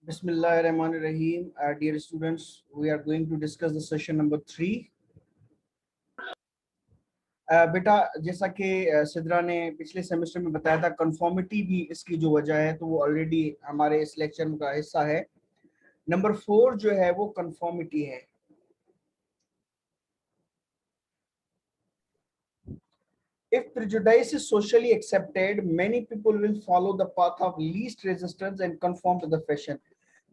Bismillahirrahmanirrahim. Dear students, we are going to discuss the session number 3. बेटा जैसा कि सिद्रा ने पिछले सेमेस्टर में बताया था, कंफर्मिटी भी इसकी जो वजह है, तो वो ऑलरेडी हमारे इस लेक्चर का हिस्सा है। नंबर 4 जो है वो कंफर्मिटी है। If prejudice is socially accepted, many people will follow the path of least resistance and conform to the fashion.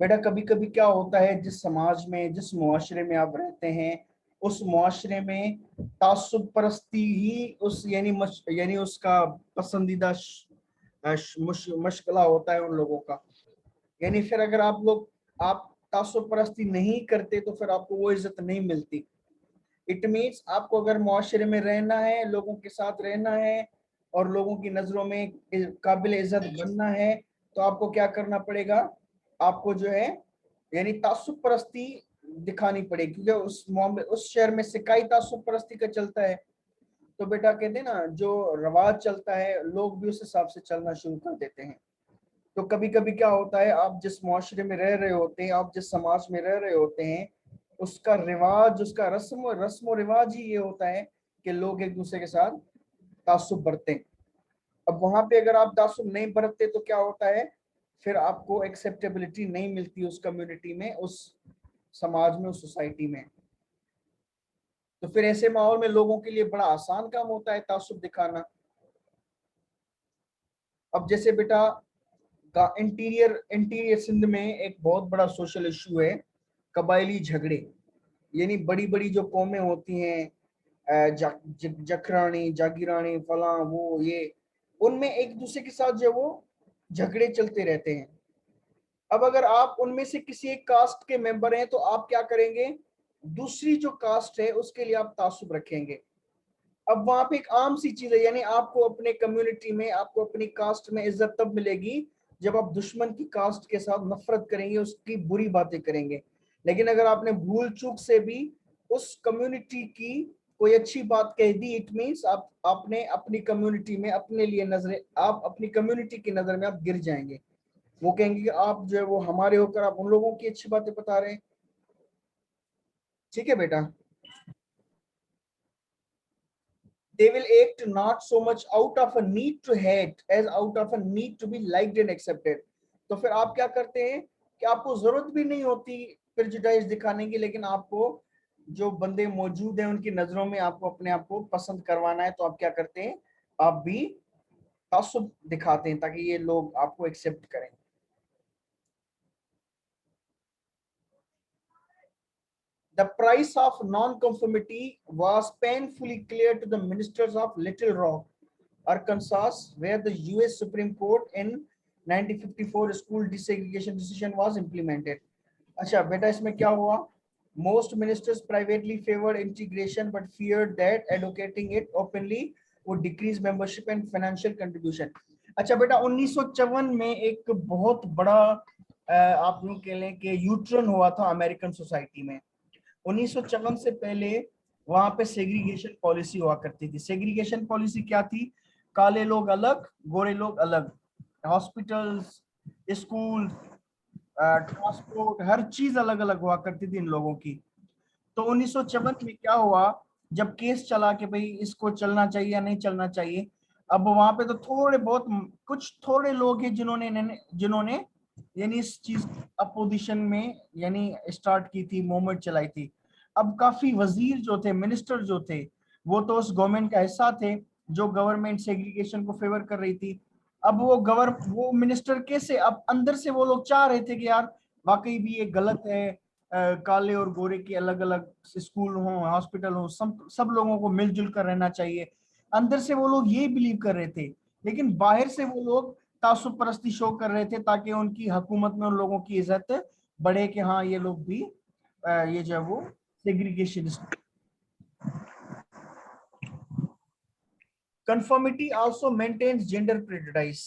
बेटा कभी कभी क्या होता है, जिस समाज में जिस मुआशरे में आप रहते हैं उस मुआशरे में तासुब परस्ती ही उस यानी उसका पसंदीदा मशगला होता है उन लोगों का। यानी फिर अगर आप तासुब परस्ती नहीं करते तो फिर आपको वो इज्जत नहीं मिलती। इट मीन्स आपको अगर मुआशरे में रहना है, लोगों के साथ रहना है और लोगों की नजरों में काबिल इज्जत बनना है, तो आपको क्या करना पड़ेगा, आपको जो है यानी तासुब परस्ती दिखानी पड़ेगी, क्योंकि उस शहर में सिकाई तासुब परस्ती का चलता है। तो बेटा कहते हैं ना, जो रवाज चलता है लोग भी उस हिसाब से चलना शुरू कर देते हैं। तो कभी कभी क्या होता है, आप जिस मुआशरे में रह रहे होते हैं, आप जिस समाज में रह रहे होते हैं, उसका रिवाज, उसका रस्म रिवाज ही ये होता है कि लोग एक दूसरे के साथ तासुब बरतें। अब वहां पे अगर आप तासुब नहीं बरतते तो क्या होता है, फिर आपको एक्सेप्टेबिलिटी नहीं मिलती उस कम्युनिटी में, उस समाज में, उस सोसाइटी में। तो फिर ऐसे माहौल में लोगों के लिए बड़ा आसान काम होता है तासुब दिखाना। अब जैसे बेटा इंटीरियर सिंध में एक बहुत बड़ा सोशल इशू है कबायली झगड़े। यानी बड़ी बड़ी जो कौमें होती हैं, जखरानी, जागीरानी, फला, वो ये, उनमें एक दूसरे के साथ जो वो झगड़े चलते रहते हैं। अब अगर आप उनमें से किसी एक कास्ट के मेंबर हैं तो आप क्या करेंगे, दूसरी जो कास्ट है उसके लिए आप तासुब रखेंगे। अब वहां पे एक आम सी चीज है, यानी आपको अपने कम्युनिटी में, आपको अपनी कास्ट में इज्जत तब मिलेगी जब आप दुश्मन की कास्ट के साथ नफरत करेंगे, उसकी बुरी बातें करेंगे। लेकिन अगर आपने भूल चूक से भी उस कम्युनिटी की कोई अच्छी बात कह दी, इट मीन्स आपने अपनी कम्युनिटी में अपने लिए नजरे, आप अपनी कम्युनिटी की नजर में आप गिर जाएंगे। वो कहेंगे कि आप जो है वो हमारे होकर आप उन लोगों की अच्छी बातें बता रहे हैं। ठीक है बेटा। They will act not so much out of a need to hate as out of a need to be liked and accepted. तो फिर आप क्या करते हैं कि आपको जरूरत भी नहीं होती प्रेजुडाइज दिखाने की, लेकिन आपको जो बंदे मौजूद हैं उनकी नजरों में आपको अपने आप को पसंद करवाना है, तो आप क्या करते हैं, आप भी तासुब दिखाते हैं ताकि ये लोग आपको एक्सेप्ट करें। The price of non-conformity was painfully clear to the ministers of Little Rock, Arkansas, where the U.S. Supreme Court in 1954 school desegregation decision was implemented. अच्छा बेटा, इसमें क्या हुआ? Most ministers privately favored integration but feared that advocating it openly would decrease membership and financial contribution. अच्छा बेटा, 1954 में एक बहुत बड़ा आप यूं कह लें कि यूटर्न हुआ था अमेरिकन सोसाइटी में। 1954 से पहले वहां पे सेग्रीगेशन पॉलिसी हुआ करती थी। सेग्रीगेशन पॉलिसी क्या थी? काले लोग अलग, गोरे लोग अलग, हॉस्पिटल्स, स्कूल, ट्रांसपोर्ट, हर चीज अलग अलग हुआ करती थी इन लोगों की। तो 1954 में क्या हुआ, जब केस चला कि भाई इसको चलना चाहिए या नहीं चलना चाहिए, अब वहां पे तो थोड़े बहुत कुछ थोड़े लोग हैं जिन्होंने जिन्होंने यानी इस चीज अपोजिशन में यानी स्टार्ट की थी, मूवमेंट चलाई थी। अब काफी वजीर जो थे, मिनिस्टर जो थे, वो तो उस गवर्नमेंट का हिस्सा थे जो गवर्नमेंट सेग्रीगेशन को फेवर कर रही थी। अब वो मिनिस्टर कैसे, अब अंदर से वो लोग चाह रहे थे कि यार वाकई भी ये गलत है, काले और गोरे की अलग अलग स्कूल हो, हॉस्पिटल हो, सब लोगों को मिलजुल कर रहना चाहिए। अंदर से वो लोग ये बिलीव कर रहे थे, लेकिन बाहर से वो लोग तासुब परस्ती शो कर रहे थे ताकि उनकी हुकूमत में उन लोगों की इज्जत बढ़े कि हाँ ये लोग भी ये जो है वो segregationist. Conformity also maintains gender prejudice,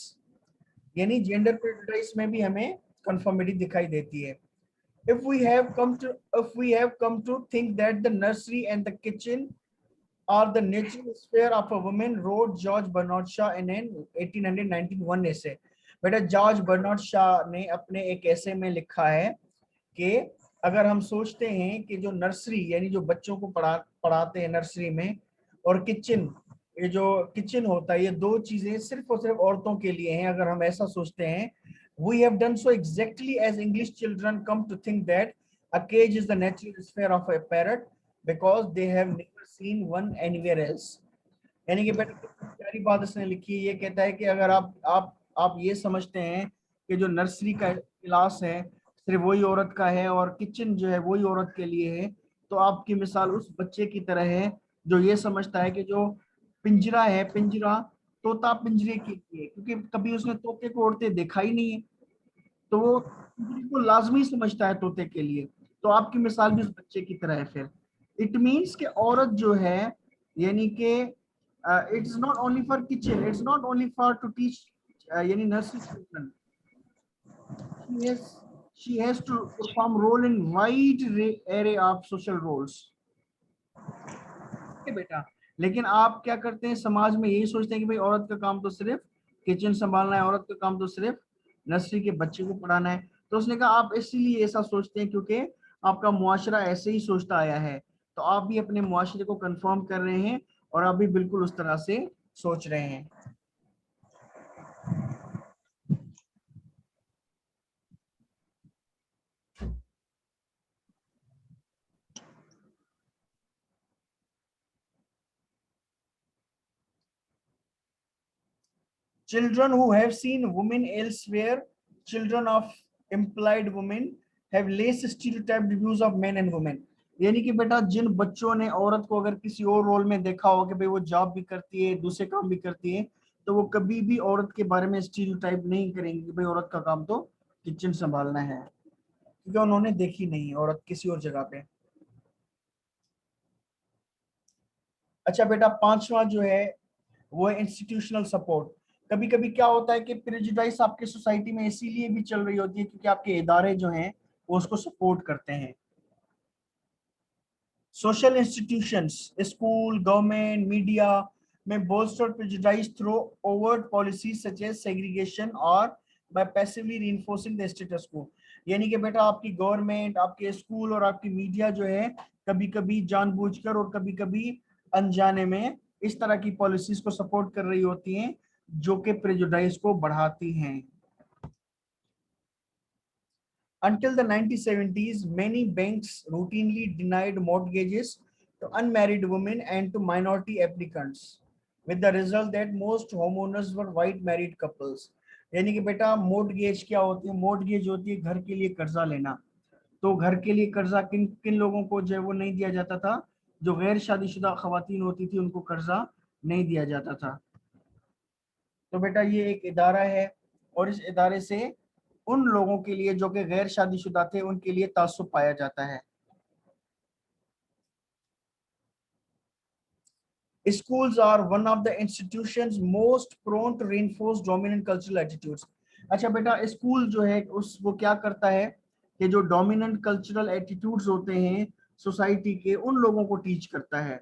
यानी जेंडर प्रेजुडिस में भी हमें कंफर्मिटी दिखाई देती है। if we have come to think that the nursery and the kitchen are the natural sphere of a woman, wrote George Bernard Shaw in an 1891 essay. बेटा George Bernard Shaw ने अपने एक ऐसे में लिखा है कि अगर हम सोचते हैं कि जो नर्सरी यानी जो बच्चों को पढ़ाते हैं नर्सरी में, और किचन, ये जो किचन होता है, ये दो चीजें सिर्फ और सिर्फ औरतों के लिए हैं, अगर हम ऐसा सोचते हैं, we have done so exactly as English children come to think that a cage is the natural sphere of a parrot because they have never seen one anywhere else। यानी कि बेटा कितनी प्यारी बात इसने लिखी है। ये कहता है कि अगर आप ये समझते हैं कि जो नर्सरी का क्लास है सिर्फ वही औरत का है और किचन जो है वही औरत के लिए है, तो आपकी मिसाल उस बच्चे की तरह है जो ये समझता है कि जो पिंजरा है, पिंजरा तोता पिंजरे के लिए, क्योंकि कभी उसने तोते को उड़ते देखा ही नहीं है, तो वो पिंजरे को लाजमी समझता है तोते के लिए। तो आपकी मिसाल भी उस बच्चे की तरह है। फिर इट मीन्स कि औरत जो है, यानी कि it's not only for kitchen, it's not only for to teach यानी nursery children, she has she has to perform role in wide array of social roles। ठीक है बेटा, लेकिन आप क्या करते हैं, समाज में यही सोचते हैं कि भाई औरत का काम तो सिर्फ किचन संभालना है, औरत का काम तो सिर्फ नर्सरी के बच्चे को पढ़ाना है। तो उसने कहा आप इसीलिए ऐसा सोचते हैं क्योंकि आपका मुआशरा ऐसे ही सोचता आया है, तो आप भी अपने मुआशरे को कंफर्म कर रहे हैं और आप भी बिल्कुल उस तरह से सोच रहे हैं। Children who have seen women elsewhere, children of implied women, have less stereotyped views of men and women। यानी कि बेटा जिन बच्चों ने औरत को अगर किसी और रोल में देखा हो कि भाई वो जॉब भी करती है, दूसरे काम भी करती है, तो वो कभी भी औरत के बारे में स्टीरियोटाइप नहीं करेंगे कि भाई औरत का काम तो किचन संभालना है, क्योंकि उन्होंने देखी नहीं औरत किसी और जगह पे। अच्छा बेटा, पांचवा जो है वो है इंस्टीट्यूशनल सपोर्ट। कभी कभी क्या होता है कि प्रेजुडाइज आपके सोसाइटी में इसीलिए भी चल रही होती है क्योंकि आपके इदारे जो हैं वो उसको सपोर्ट करते हैं। Social institutions, school, government, media में bolster prejudice through overt policies such as segregation or by passively reinforcing the status quo। यानी कि बेटा आपकी गवर्नमेंट, आपके स्कूल और आपकी मीडिया जो है कभी कभी जानबूझकर और कभी कभी अनजाने में इस तरह की पॉलिसीज को सपोर्ट कर रही होती हैं जो कि प्रेजुडाइज को बढ़ाती हैं। Until the 1970s, many banks routinely denied mortgages to unmarried women and to minority applicants, with the result that most homeowners were white married couples। यानी कि बेटा मोर्टगेज क्या होती है? मोर्टगेज होती है घर के लिए कर्जा लेना। तो घर के लिए कर्जा किन किन लोगों को जो है वो नहीं दिया जाता था? जो गैर शादीशुदा खवातीन होती थी उनको कर्जा नहीं दिया जाता था। तो बेटा ये एक इदारा है और इस इदारे से उन लोगों के लिए जो कि गैर शादीशुदा थे उनके लिए तासुब पाया जाता है। Schools are one of the institutions most prone to reinforce dominant cultural attitudes। अच्छा बेटा, स्कूल जो है उस वो क्या करता है कि जो डोमिनेंट कल्चरल एटीट्यूड्स होते हैं सोसाइटी के, उन लोगों को टीच करता है।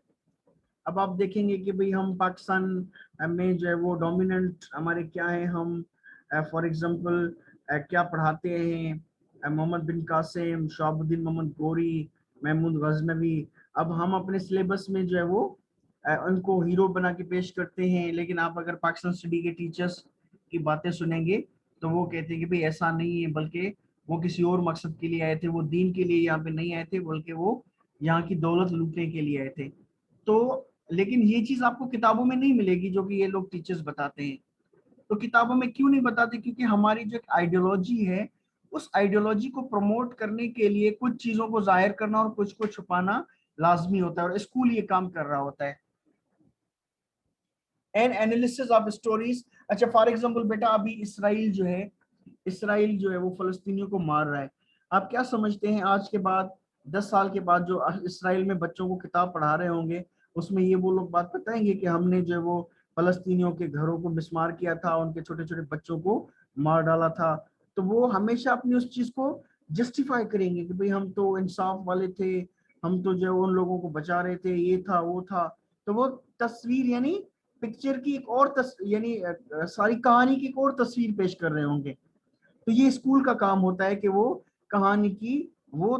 अब आप देखेंगे कि भाई हम पाकिस्तान में जो है वो डोमिनेंट हमारे क्या है, हम फॉर एग्जांपल क्या पढ़ाते हैं, मोहम्मद बिन कासिम, शहाबुद्दीन मोहम्मद गोरी, महमूद गजनवी। अब हम अपने सिलेबस में जो है वो उनको हीरो बना के पेश करते हैं, लेकिन आप अगर पाकिस्तान स्टडी के टीचर्स की बातें सुनेंगे तो वो कहते हैं कि भाई ऐसा नहीं है, बल्कि वो किसी और मकसद के लिए आए थे, वो दीन के लिए यहाँ पे नहीं आए थे, बल्कि वो यहाँ की दौलत लूटने के लिए आए थे। तो लेकिन ये चीज आपको किताबों में नहीं मिलेगी जो कि ये लोग टीचर्स बताते हैं। तो किताबों में क्यों नहीं बताते? क्योंकि हमारी जो आइडियोलॉजी है उस आइडियोलॉजी को प्रमोट करने के लिए कुछ चीजों को जाहिर करना और कुछ को छुपाना लाजमी होता है, और स्कूल ये काम कर रहा होता है। And analysis of stories. अच्छा फॉर एग्जांपल बेटा अभी इसराइल जो है वो फलस्तीनियों को मार रहा है। आप क्या समझते हैं आज के बाद 10 साल के बाद जो इसराइल में बच्चों को किताब पढ़ा रहे होंगे उसमें ये वो लोग बात बताएंगे कि हमने जो है वो फलस्तीनियों के घरों को मिसमार किया था, उनके छोटे छोटे बच्चों को मार डाला था। तो वो हमेशा अपनी उस चीज को जस्टिफाई करेंगे कि भाई हम तो इंसाफ वाले थे, हम तो जो है उन लोगों को बचा रहे थे, ये था वो था। तो वो तस्वीर यानी पिक्चर की एक और यानी सारी कहानी की एक और तस्वीर पेश कर रहे होंगे। तो ये स्कूल का काम होता है कि वो कहानी की वो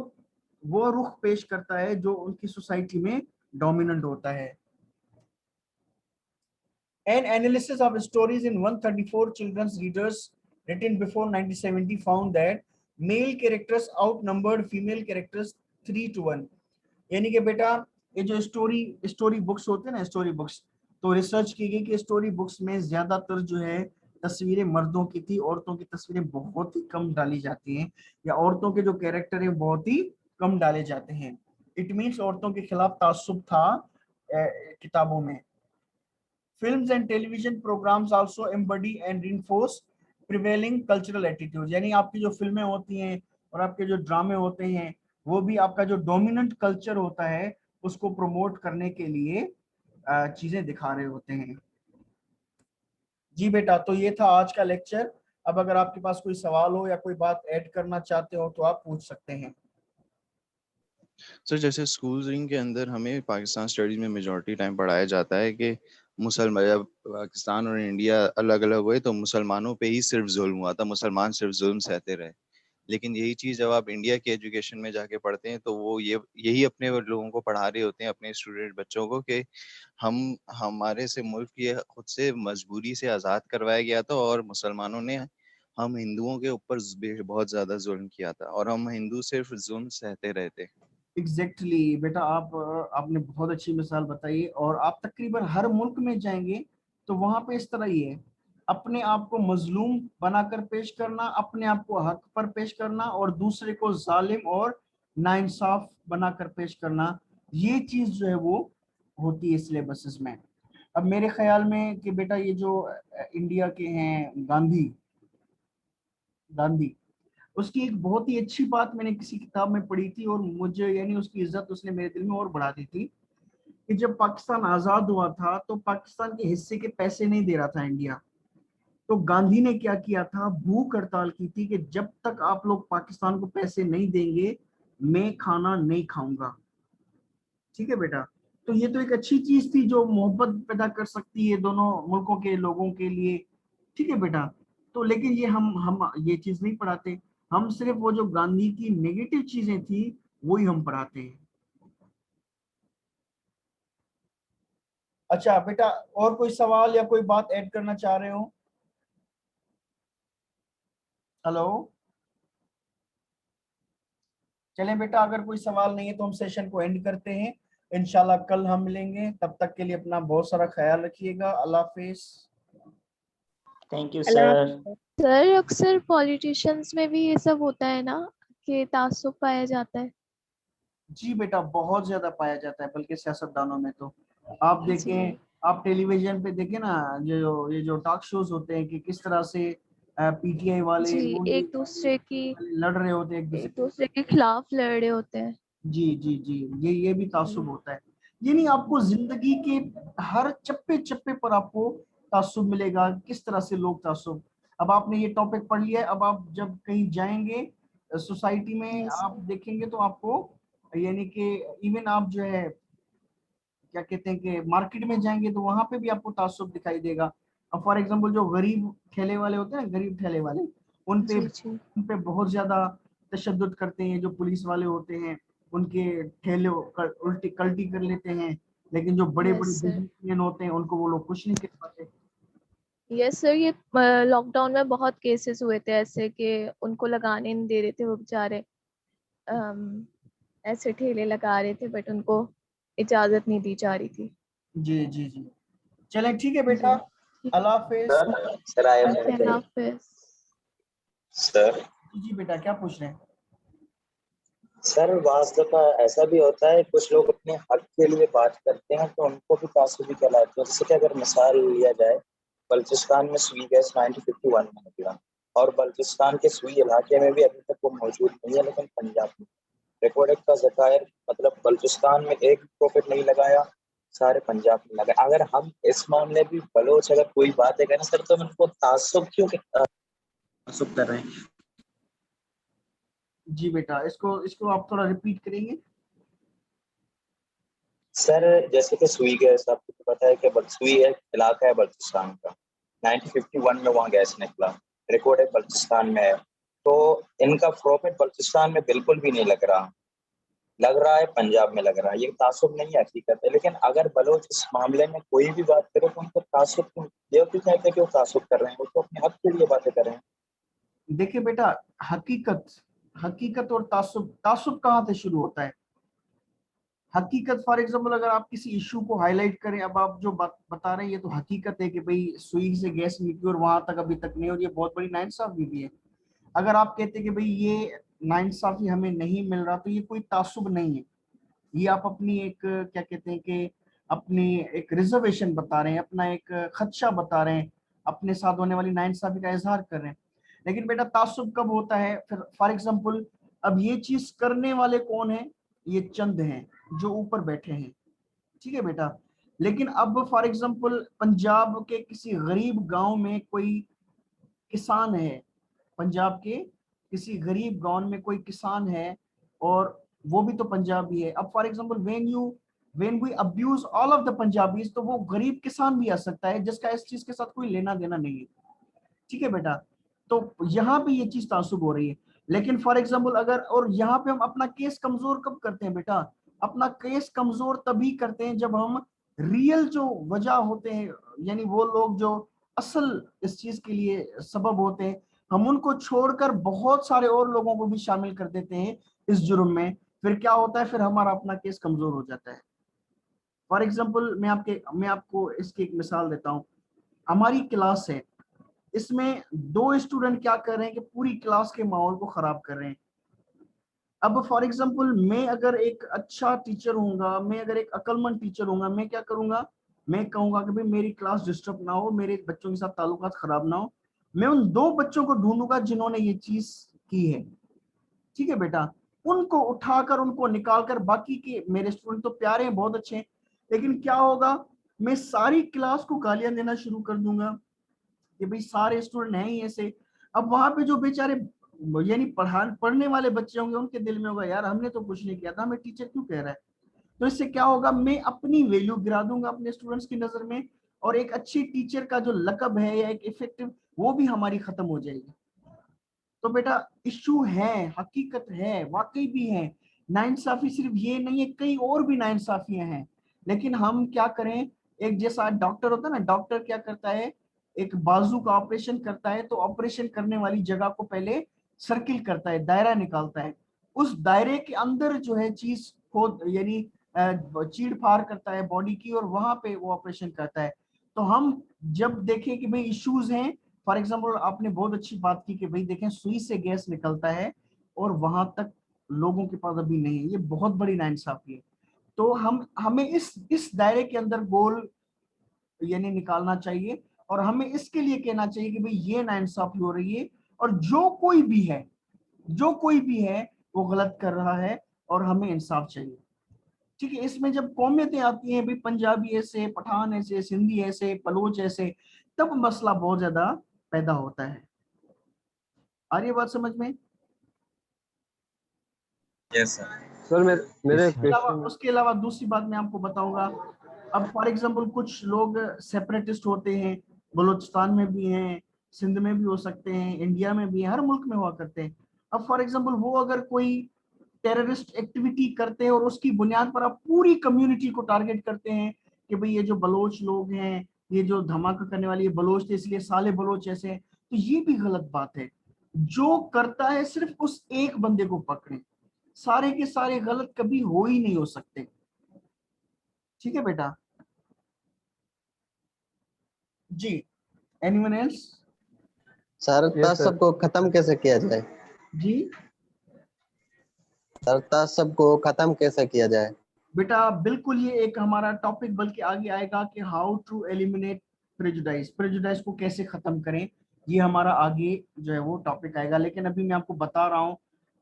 वो रुख पेश करता है जो उनकी सोसाइटी में डोमिनेंट होता है। An analysis of stories in 134 children's readers written before 1970 found that male characters outnumbered female characters 3-1। यानी कि बेटा ये जो स्टोरी बुक्स होते हैं ना, स्टोरी बुक्स, तो रिसर्च की गई कि स्टोरी बुक्स में ज्यादातर जो है तस्वीरें मर्दों की थी, औरतों की तस्वीरें बहुत ही कम डाली जाती हैं, या औरतों के जो कैरेक्टर है बहुत ही कम डाले जाते हैं। इट मीन्स औरतों के खिलाफ तासुब था किताबों में। Films and television programs also embody and reinforce prevailing cultural attitudes। यानी आपकी जो फिल्में होती हैं और आपके जो ड्रामे होते हैं वो भी आपका जो डोमिनेंट कल्चर होता है उसको प्रमोट करने के लिए चीजें दिखा रहे होते हैं। जी बेटा, तो ये था आज का लेक्चर। अब अगर आपके पास कोई सवाल हो या कोई बात ऐड करना चाहते हो तो आप पूछ सकते हैं। सर जैसे स्कूलिंग के अंदर हमें पाकिस्तान स्टडीज में मेजॉरिटी टाइम पढ़ाया जाता है कि मुसलमान, जब पाकिस्तान और इंडिया अलग अलग हुए तो मुसलमानों पे ही सिर्फ जुल्म हुआ था, मुसलमान सिर्फ जुल्म सहते रहे। लेकिन यही चीज जब आप इंडिया के एजुकेशन में जाके पढ़ते हैं तो वो यही अपने लोगों को पढ़ा रहे होते हैं, अपने स्टूडेंट बच्चों को, कि हम हमारे से मुल्क ये खुद से मजबूरी से आज़ाद करवाया गया था और मुसलमानों ने हम हिंदुओं के ऊपर बहुत ज्यादा जुल्म किया था और हम हिंदू सिर्फ जुल्म सहते रहे थे। एग्जैक्टली बेटा, आपने बहुत अच्छी मिसाल बताई। और आप तकरीबन हर मुल्क में जाएंगे तो वहां पे इस तरह ही है, अपने आप को मजलूम बनाकर पेश करना, अपने आप को हक पर पेश करना, और दूसरे को जालिम और नाइंसाफ बनाकर पेश करना। ये चीज जो है वो होती है सिलेबसेस में। अब मेरे ख्याल में कि बेटा ये जो इंडिया के हैं गांधी गांधी उसकी एक बहुत ही अच्छी बात मैंने किसी किताब में पढ़ी थी, और मुझे यानी उसकी इज्जत उसने मेरे दिल में और बढ़ा दी थी, कि जब पाकिस्तान आजाद हुआ था तो पाकिस्तान के हिस्से के पैसे नहीं दे रहा था इंडिया। तो गांधी ने क्या किया था, भूख हड़ताल की थी कि जब तक आप लोग पाकिस्तान को पैसे नहीं देंगे मैं खाना नहीं खाऊंगा। ठीक है बेटा, तो ये तो एक अच्छी चीज थी जो मोहब्बत पैदा कर सकती है दोनों मुल्कों के लोगों के लिए। ठीक है बेटा, तो लेकिन ये हम ये चीज नहीं पढ़ाते, हम सिर्फ वो जो गांधी की नेगेटिव चीजें थी वही हम पढ़ाते हैं। अच्छा बेटा, और कोई सवाल या कोई बात ऐड करना चाह रहे हो? हेलो। चलें बेटा, अगर कोई सवाल नहीं है तो हम सेशन को एंड करते हैं। इंशाल्लाह कल हम मिलेंगे, तब तक के लिए अपना बहुत सारा ख्याल रखिएगा। अल्लाह हाफिज। थैंक यू अल्लाह सर। हाफ़िज़। सर अक्सर पॉलिटिशियंस में भी ये सब होता है ना कि तासुब पाया जाता है। जी बेटा, बहुत ज्यादा पाया जाता है, बल्कि सियासतदानों में तो आप देखें, जी आप टेलीविजन पे देखें ना, जो ये जो टॉक शोज होते हैं कि किस तरह से पीटीआई वाले जी, वो एक दूसरे की लड़ रहे होते हैं एक दूसरे। एक दूसरे के खिलाफ लड़ रहे होते हैं। जी जी जी, ये भी तासुब जी होता है। ये नहीं, आपको जिंदगी के हर चप्पे चप्पे पर आपको तासुब मिलेगा, किस तरह से लोग तासुब। अब आपने ये टॉपिक पढ़ लिया है, अब आप जब कहीं जाएंगे सोसाइटी में यस आप देखेंगे तो आपको यानी कि इवन आप जो है क्या कहते हैं कि मार्केट में जाएंगे तो वहां पे भी आपको तासुब दिखाई देगा। अब फॉर एग्जांपल जो गरीब ठेले वाले होते हैं ना, गरीब ठेले वाले, जी जी उन पे बहुत ज्यादा तशद्दुद करते हैं। जो पुलिस वाले होते हैं उनके ठेले उल्टी कल्टी कर लेते हैं, लेकिन जो बड़े यस बड़े सर। बिजनेसमैन होते हैं उनको वो लोग कुछ नहीं कर पाते। यस सर, ये लॉकडाउन में बहुत केसेस हुए थे ऐसे कि उनको लगाने नहीं दे रहे थे वो बेचारे। अम, ऐसे ठेले लगा रहे थे बट उनको इजाजत नहीं दी जा रही थी। जी जी जी, चलें ठीक है बेटा, जी ठीक है। अल्लाह हाफिज। सर आई एम ओके, अल्लाह हाफिज़। सर। जी बेटा, क्या पूछ रहे हैं? सर बाज़ दफा ऐसा भी होता है, कुछ लोग अपने हक के लिए बात करते हैं तो उनको भी तासुबी कहलाते हैं। जैसे कि अगर मिसाल लिया जाए, बलूचिस्तान में सुई गैस 1951 में निकला और बलूचिस्तान के सुई इलाके में भी अभी तक वो मौजूद नहीं है, लेकिन पंजाब में रिकॉर्डेड का ज़खायर, मतलब बलूचिस्तान में एक प्रॉफिट नहीं लगाया, सारे पंजाब में लगा। अगर हम इस मामले भी बलोच अगर कोई बात है ना सर, तो हम उनको तासुब क्यों तासुब कर रहे हैं? जी बेटा, इसको इसको आप थोड़ा रिपीट करेंगे? सर जैसे कि सुई गैस, आपको तो पता है कि सुई एक इलाका है बलूचिस्तान का, 1951 में वहाँ गैस निकला, रिकॉर्ड है बलूचिस्तान में है। तो इनका प्रॉफिट बलूचिस्तान में बिल्कुल भी नहीं लग रहा है पंजाब में लग रहा है। ये तासुब नहीं है, हकीकत है। लेकिन अगर बलोच इस मामले में कोई भी बात करे तो उनको तासुब क्यों, ये क्यों कहते हैं कि वो तासुब कर रहे हैं? वो तो अपने हक के लिए बातें कर रहे हैं। देखिए बेटा, हकीकत हकीकत और तासुब, तासुब कहाँ से शुरू होता है? हकीकत फॉर एग्जाम्पल अगर आप किसी इशू को हाईलाइट करें, अब आप जो बात बता रहे हैं ये तो हकीकत है कि भाई सुई से गैस निकली और वहां तक अभी तक नहीं, और ये बहुत बड़ी नाइंसाफी भी है। अगर आप कहते हैं कि भाई ये नाइंसाफी हमें नहीं मिल रहा, तो ये कोई तासुब नहीं है, ये आप अपनी एक क्या कहते हैं कि अपनी एक रिजर्वेशन बता रहे हैं, अपना एक खदशा बता रहे हैं, अपने साथ होने वाली नाइंसाफी का इजहार कर रहे हैं। लेकिन बेटा तासुब कब होता है फिर? फॉर एग्जाम्पल अब ये चीज करने वाले कौन है? ये चंद हैं जो ऊपर बैठे हैं, ठीक है बेटा। लेकिन अब फॉर एग्जाम्पल पंजाब के किसी गरीब गांव में कोई किसान है, पंजाब के किसी गरीब गांव में कोई किसान है, और वो भी तो पंजाबी है। अब for example when we abuse all of the Punjabis, तो वो गरीब किसान भी आ सकता है जिसका इस चीज के साथ कोई लेना देना नहीं है, ठीक है बेटा। तो यहाँ पे ये चीज तासुब हो रही है। लेकिन फॉर एग्जाम्पल अगर, और यहाँ पे हम अपना केस कमजोर कब करते हैं बेटा? अपना केस कमजोर तभी करते हैं जब हम रियल जो वजह होते हैं, यानी वो लोग जो असल इस चीज के लिए सबब होते हैं, हम उनको छोड़कर बहुत सारे और लोगों को भी शामिल कर देते हैं इस जुर्म में। फिर क्या होता है? फिर हमारा अपना केस कमजोर हो जाता है। फॉर एग्जाम्पल मैं आपको इसकी एक मिसाल देता हूँ। हमारी क्लास है, इसमें दो स्टूडेंट क्या कर रहे हैं कि पूरी क्लास के माहौल को खराब कर रहे हैं। अब फॉर एग्जांपल मैं अगर एक अच्छा टीचर हूंगा, मैं अगर एक अक्लमंद टीचर हूंगा, मैं क्या करूंगा? मैं कहूंगा कि भाई मेरी क्लास डिस्टर्ब ना हो, मेरे बच्चों के साथ ताल्लुकात खराब ना हो। मैं उन दो बच्चों को ढूंढूंगा जिन्होंने ये चीज की है, ठीक है बेटा। उनको उठाकर उनको निकालकर, बाकी के मेरे स्टूडेंट तो प्यारे हैं, बहुत अच्छे हैं, लेकिन क्या होगा? मैं सारी क्लास को गालियां देना शुरू कर दूंगा कि भाई सारे स्टूडेंट हैं ही ऐसे। अब वहां पे जो बेचारे यानी पढ़ने वाले बच्चे होंगे, उनके दिल में होगा यार हमने तो कुछ नहीं किया था, हमें टीचर क्यों कह रहा है? तो इससे क्या होगा? मैं अपनी वैल्यू गिरा दूंगा अपने स्टूडेंट्स की नजर में, और एक अच्छी टीचर का जो लकब है या एक इफेक्टिव, वो भी हमारी खत्म हो जाएगी। तो बेटा इश्यू है, हकीकत है, वाकई भी है। नाइंसाफी सिर्फ ये नहीं है, कई और भी नाइंसाफियां हैं। लेकिन हम क्या करें? एक जैसा डॉक्टर होता है ना, डॉक्टर क्या करता है? एक बाजू का ऑपरेशन करता है, तो ऑपरेशन करने वाली जगह को पहले सर्किल करता है, दायरा निकालता है। उस दायरे के अंदर जो है चीज खोद, यानी चीड़ फाड़ करता है बॉडी की, और वहां पे वो ऑपरेशन करता है। तो हम जब देखें कि भाई इश्यूज हैं, फॉर एग्जाम्पल आपने बहुत अच्छी बात की कि भाई देखें सुई से गैस निकलता है और वहां तक लोगों के पास अभी नहीं है, ये बहुत बड़ी नाइंसाफी है। तो हमें इस दायरे के अंदर गोल यानी निकालना चाहिए, और हमें इसके लिए कहना चाहिए कि भाई ये नाइंसाफी हो रही है, और जो कोई भी है वो गलत कर रहा है, और हमें इंसाफ चाहिए, ठीक है। इसमें जब कौमियतें आती हैं, भाई पंजाबी ऐसे, पठान ऐसे, सिंधी ऐसे, बलोच ऐसे, तब मसला बहुत ज्यादा पैदा होता है। आ रही है बात समझ में? Yes sir. सर मेरे क्वेश्चन उसके अलावा दूसरी बात मैं आपको बताऊंगा। अब फॉर एग्जांपल कुछ लोग सेपरेटिस्ट होते हैं, बलूचिस्तान में भी हैं, सिंध में भी हो सकते हैं, इंडिया में भी हैं, हर मुल्क में हुआ करते हैं। अब फॉर एग्जांपल वो अगर कोई टेररिस्ट एक्टिविटी करते हैं और उसकी बुनियाद पर आप पूरी कम्युनिटी को टारगेट करते हैं कि भाई ये जो बलोच लोग हैं, ये जो धमाका करने वाले ये बलोच थे इसलिए साले बलोच ऐसे हैं, तो ये भी गलत बात है। जो करता है सिर्फ उस एक बंदे को पकड़े, सारे के सारे गलत कभी हो ही नहीं हो सकते, ठीक है बेटा जी। Anyone else? Sir yes sir तासब को खत्म कैसे किया जाए? जी सर तासब को खत्म कैसे किया जाए? बेटा बिल्कुल, ये एक हमारा टॉपिक बल्कि आगे आएगा कि how to eliminate prejudice, prejudice को कैसे खत्म करें, ये हमारा आगे जो है वो टॉपिक आएगा। लेकिन अभी मैं आपको बता रहा हूँ,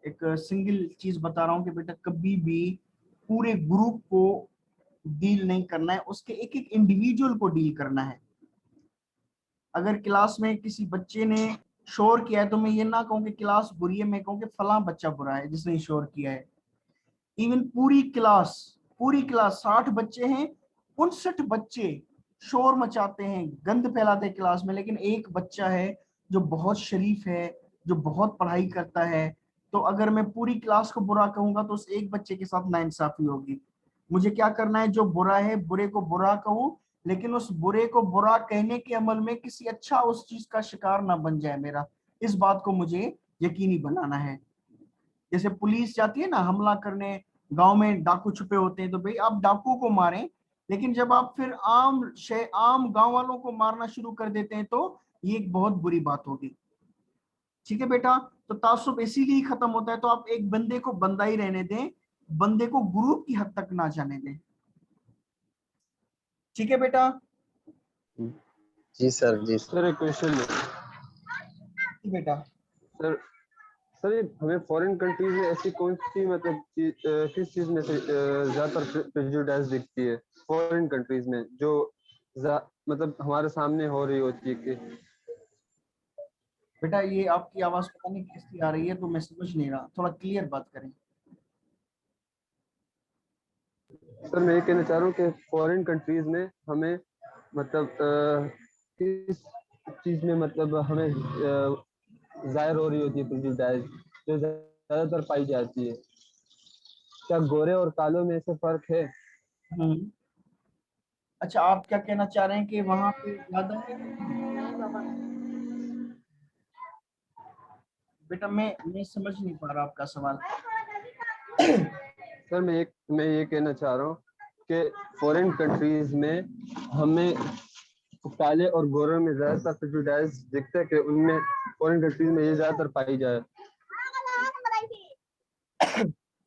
एक सिंगल चीज बता रहा हूँ कि बेटा कभी भी पूरे ग्रुप को डील नहीं करना है, उसके एक एक इंडिविजुअल को डील करना है। अगर क्लास में किसी बच्चे ने शोर किया है, तो मैं ये ना कहूँ कि क्लास बुरी है, मैं कहूँ कि फलां बच्चा बुरा है जिसने शोर किया है। इवन पूरी क्लास पूरी क्लास 60 बच्चे हैं, 59 बच्चे शोर मचाते हैं, गंद फैलाते हैं क्लास में, लेकिन एक बच्चा है जो बहुत शरीफ है, जो बहुत पढ़ाई करता है। तो अगर मैं पूरी क्लास को बुरा कहूंगा तो उस एक बच्चे के साथ नाइंसाफी होगी। मुझे क्या करना है, जो बुरा है बुरे को बुरा कहूं, लेकिन उस बुरे को बुरा कहने के अमल में किसी अच्छा उस चीज का शिकार ना बन जाए मेरा। इस बात को मुझे यकीनी बनाना है। जैसे पुलिस जाती है ना हमला करने, गांव में डाकू छुपे होते हैं, तो भाई आप डाकू को मारें, लेकिन जब आप फिर आम गांव वालों को मारना शुरू कर देते हैं तो ये एक बहुत बुरी बात होगी। ठीक है बेटा, तो तासुब इसीलिए ही खत्म होता है। तो आप एक बंदे को बंदा ही रहने दें, बंदे को ग्रुप की हद तक ना जाने दें। ठीक है बेटा? जी सर, जी सर। सर एक क्वेश्चन है जी बेटा। सर। सर ये हमें फॉरेन कंट्रीज में ऐसी कौन सी मतलब किस चीज में से ज्यादातर प्रेजुडिस दिखती है फॉरेन कंट्रीज में, जो मतलब हमारे सामने हो रही होती है कि बेटा ये आपकी आवाज पता नहीं कैसी आ रही है, तो मैं समझ नहीं रहा, थोड़ा क्लियर बात करें। सर मैं ये कहना चाह रहा हूँ कि फॉरेन कंट्रीज में हमें मतलब किस चीज में मतलब हमें जाहिर हो रही होती है प्रेजुडिस जो ज्यादातर पाई जाती है? क्या गोरे और कालों में ऐसे फर्क है? अच्छा, आप क्या कहना चाह रहे हैं कि वहां पे ज्यादा? बेटा मैं समझ नहीं पा रहा आपका सवाल। सर मैं ये कहना चाह रहा हूँ कि फॉरेन कंट्रीज में हमें काले और गोरे में ज्यादातर प्रेजुडिस दिखता है कि उनमें फॉरेन कंट्रीज में ये ज्यादातर पाई जाए।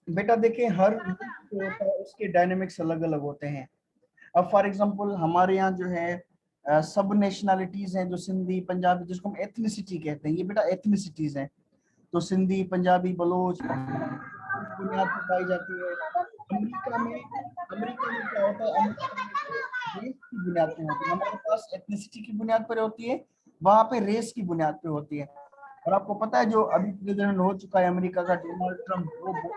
बेटा देखिए, हर मुल्क जो होता है उसके डायनेमिक्स अलग अलग होते हैं। अब फॉर एग्जांपल हमारे यहाँ जो है सब नेशनैलिटीज हैं, जो सिंधी पंजाबी, जिसको हम एथनिसिटी कहते हैं, ये बेटा एथनिसिटीज हैं। तो सिंधी, पंजाबी, बलोच बुनियाद पर पाई जाती है। अमेरिका में क्या होता है, अमेरिका में रेस की बुनियाद पे होती है। हमारे पास एथनिसिटी की बुनियाद पर होती है, वहां पे रेस की बुनियाद पे होती है। और आपको पता है जो अभी प्रेसिडेंट हो चुका है अमेरिका का, डोनाल्ड ट्रम्प, वो बहुत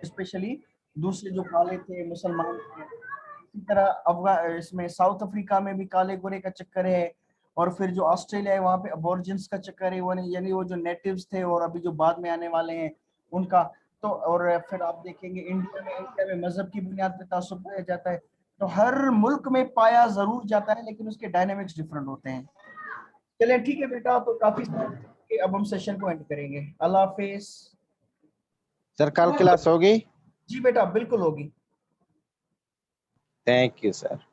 स्पेशली दूसरे जो काले थे, मुसलमान थे। इसी तरह इसमें साउथ अफ्रीका में भी काले गोरे का चक्कर है। और फिर जो ऑस्ट्रेलिया है वहाँ पे अबॉर्जिन्स का चक्कर है, वो यानी वो जो नेटिव्स थे और अभी जो बाद में आने वाले हैं उनका। तो और फिर आप देखेंगे इंडिया में मजहब की बुनियाद पे तासुब पाया जाता है। तो हर मुल्क में पाया जरूर जाता है, लेकिन उसके डायनेमिक्स डिफरेंट होते हैं। चलिए ठीक है बेटा, तो काफी अब हम सेशन को एंड करेंगे। अल्लाह हाफिज। सर कल क्लास होगी? जी बेटा बिल्कुल होगी। Thank you sir.